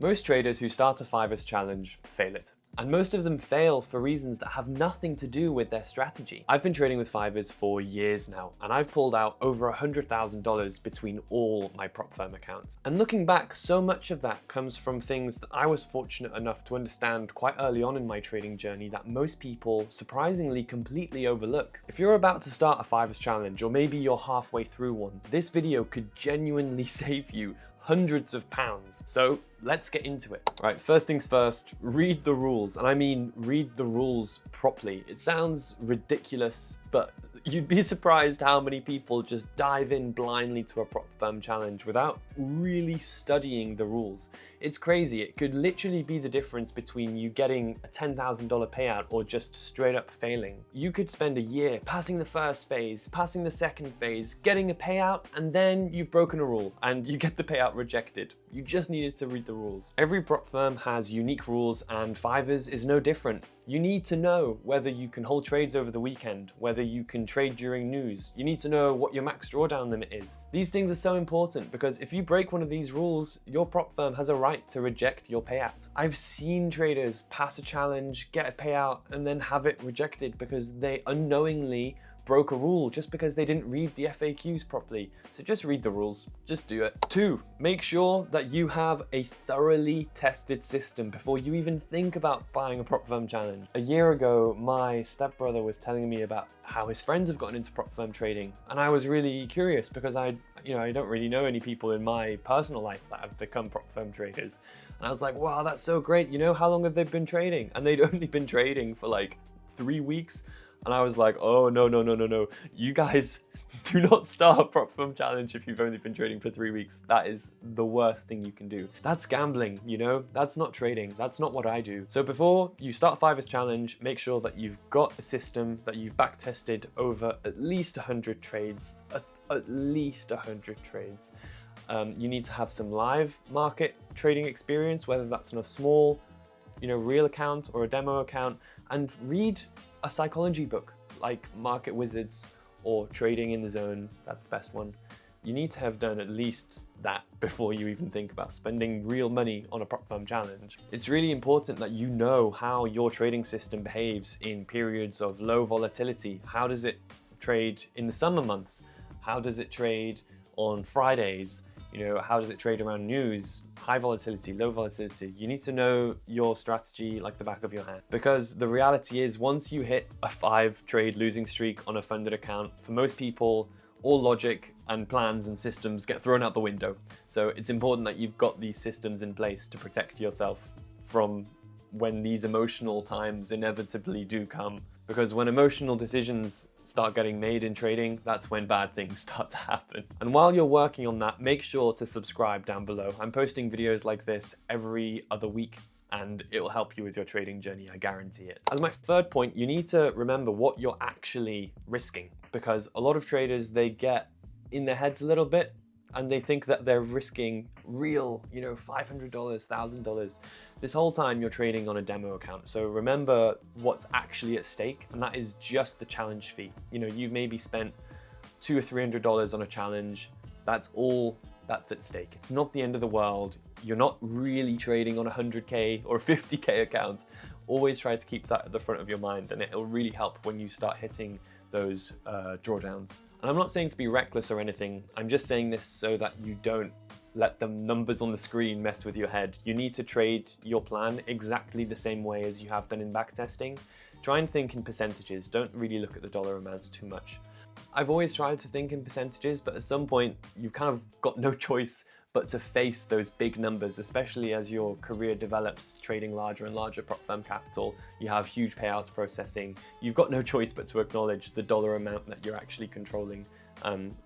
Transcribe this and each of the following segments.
Most traders who start a Fivers challenge fail it. And most of them fail for reasons that have nothing to do with their strategy. I've been trading with Fivers for years now, and I've pulled out over $100,000 between all my prop firm accounts. And looking back, so much of that comes from things that I was fortunate enough to understand quite early on in my trading journey that most people surprisingly completely overlook. If you're about to start a Fivers challenge, or maybe you're halfway through one, this video could genuinely save you hundreds of pounds. So let's get into it. Right, first things first, read the rules. And I mean, read the rules properly. It sounds ridiculous, but you'd be surprised how many people just dive in blindly to a prop firm challenge without really studying the rules. It's crazy. It could literally be the difference between you getting a $10,000 payout or just straight up failing. You could spend a year passing the first phase, passing the second phase, getting a payout, and then you've broken a rule and you get the payout rejected. You just needed to read the rules. Every prop firm has unique rules, and Fivers is no different. You need to know whether you can hold trades over the weekend, whether you can trade during news. You need to know what your max drawdown limit is. These things are so important because if you break one of these rules, your prop firm has a right to reject your payout. I've seen traders pass a challenge, get a payout, and then have it rejected because they unknowingly broke a rule just because they didn't read the FAQs properly. So just read the rules, just do it. 2, make sure that you have a thoroughly tested system before you even think about buying a prop firm challenge. A year ago, my stepbrother was telling me about how his friends have gotten into prop firm trading. And I was really curious because I don't really know any people in my personal life that have become prop firm traders. And I was like, wow, that's so great. You know, how long have they been trading? And they'd only been trading for like 3 weeks. And I was like, oh, no. You guys do not start a prop firm challenge if you've only been trading for 3 weeks. That is the worst thing you can do. That's gambling, you know? That's not trading. That's not what I do. So before you start Fivers challenge, make sure that you've got a system that you've back tested over at least 100 trades. At least 100 trades. You need to have some live market trading experience, whether that's on a small, real account or a demo account, and read a psychology book like Market Wizards or Trading in the Zone. That's the best one. You need to have done at least that before you even think about spending real money on a prop firm challenge. It's really important that you know how your trading system behaves in periods of low volatility. How does it trade in the summer months? How does it trade on Fridays? How does it trade around news, high volatility, low volatility? You need to know your strategy like the back of your hand. Because the reality is, once you hit a 5-trade losing streak on a funded account, for most people, all logic and plans and systems get thrown out the window. So it's important that you've got these systems in place to protect yourself from when these emotional times inevitably do come. Because when emotional decisions start getting made in trading, that's when bad things start to happen. And while you're working on that, make sure to subscribe down below. I'm posting videos like this every other week, and it will help you with your trading journey, I guarantee it. As my third point, you need to remember what you're actually risking, because a lot of traders, they get in their heads a little bit and they think that they're risking real, $500, $1,000. This whole time you're trading on a demo account. So remember what's actually at stake, and that is just the challenge fee. You've maybe spent $200 or $300 on a challenge. That's all that's at stake. It's not the end of the world. You're not really trading on a 100K or a 50K account. Always try to keep that at the front of your mind, and it'll really help when you start hitting those drawdowns. And I'm not saying to be reckless or anything. I'm just saying this so that you don't let the numbers on the screen mess with your head. You need to trade your plan exactly the same way as you have done in backtesting. Try and think in percentages. Don't really look at the dollar amounts too much. I've always tried to think in percentages, but at some point you've kind of got no choice but to face those big numbers, especially as your career develops, trading larger and larger prop firm capital. You have huge payouts processing. You've got no choice but to acknowledge the dollar amount that you're actually controlling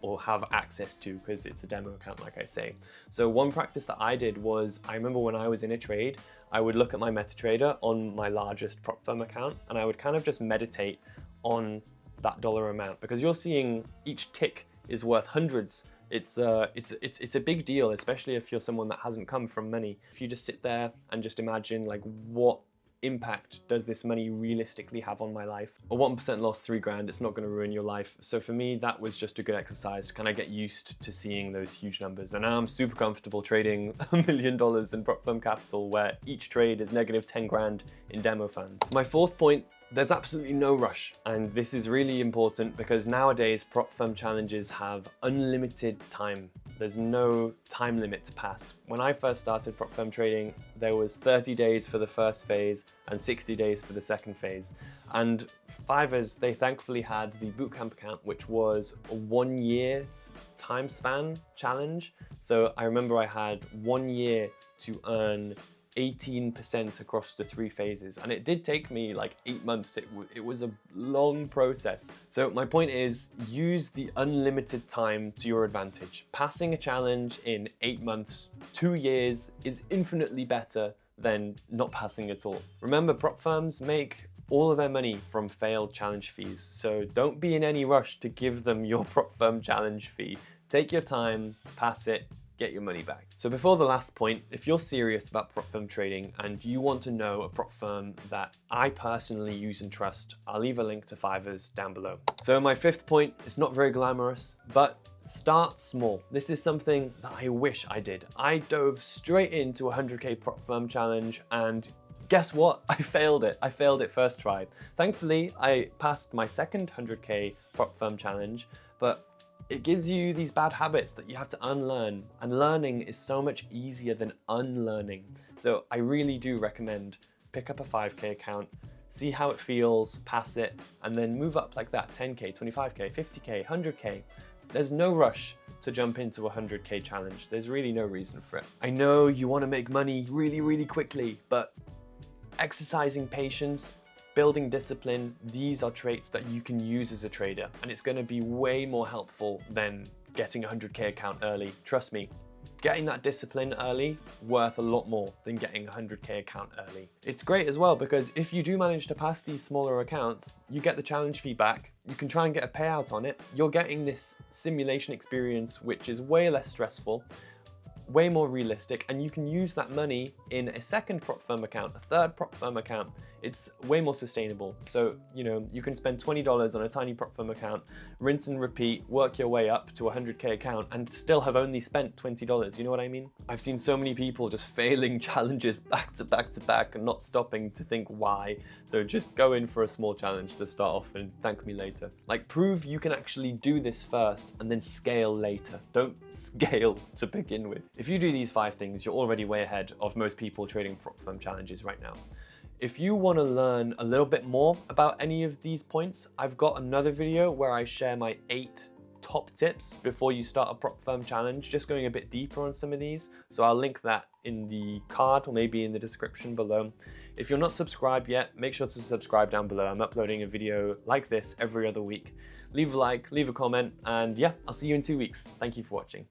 or have access to, because it's a demo account, like I say. So one practice that I did was, I remember when I was in a trade, I would look at my MetaTrader on my largest prop firm account, and I would kind of just meditate on that dollar amount, because you're seeing each tick is worth hundreds. It's a big deal, especially if you're someone that hasn't come from money. If you just sit there and just imagine like what impact does this money realistically have on my life? A 1% loss, 3 grand, it's not going to ruin your life. So for me, that was just a good exercise to kind of get used to seeing those huge numbers. And now I'm super comfortable trading $1 million in prop firm capital, where each trade is negative 10 grand in demo funds. My fourth point, there's absolutely no rush. And this is really important because nowadays prop firm challenges have unlimited time. There's no time limit to pass. When I first started prop firm trading, there was 30 days for the first phase and 60 days for the second phase. And Fivers, they thankfully had the bootcamp account, which was a 1 year time span challenge. So I remember I had 1 year to earn 18% across the 3 phases, and it did take me like 8 months. It was a long process. So my point is, use the unlimited time to your advantage. Passing a challenge in 8 months, 2 years is infinitely better than not passing at all. Remember, prop firms make all of their money from failed challenge fees, so don't be in any rush to give them your prop firm challenge fee. Take your time, pass it, get your money back. So before the last point, if you're serious about prop firm trading and you want to know a prop firm that I personally use and trust, I'll leave a link to Fivers down below. So my fifth point, it's not very glamorous, but start small. This is something that I wish I did. I dove straight into a 100K prop firm challenge, and guess what? I failed it. I failed it first try. Thankfully, I passed my second 100K prop firm challenge, but it gives you these bad habits that you have to unlearn, and learning is so much easier than unlearning. So I really do recommend pick up a 5K account, see how it feels, pass it, and then move up like that, 10K, 25K, 50K, 100K. There's no rush to jump into a 100K challenge. There's really no reason for it. I know you want to make money really, really quickly, but exercising patience, building discipline, these are traits that you can use as a trader, and it's going to be way more helpful than getting a 100K account early. Trust me, getting that discipline early worth a lot more than getting a 100K account early. It's great as well because if you do manage to pass these smaller accounts, you get the challenge fee back, you can try and get a payout on it, you're getting this simulation experience which is way less stressful, way more realistic, and you can use that money in a second prop firm account, a third prop firm account. It's way more sustainable. So, you know, you can spend $20 on a tiny prop firm account, rinse and repeat, work your way up to a 100K account and still have only spent $20. You know what I mean? I've seen so many people just failing challenges back to back to back and not stopping to think why. So just go in for a small challenge to start off and thank me later. Like, prove you can actually do this first and then scale later. Don't scale to begin with. If you do these 5 things, you're already way ahead of most people trading prop firm challenges right now. If you want to learn a little bit more about any of these points, I've got another video where I share my 8 top tips before you start a prop firm challenge, just going a bit deeper on some of these. So I'll link that in the card or maybe in the description below. If you're not subscribed yet, make sure to subscribe down below. I'm uploading a video like this every other week. Leave a like, leave a comment, and yeah, I'll see you in 2 weeks. Thank you for watching.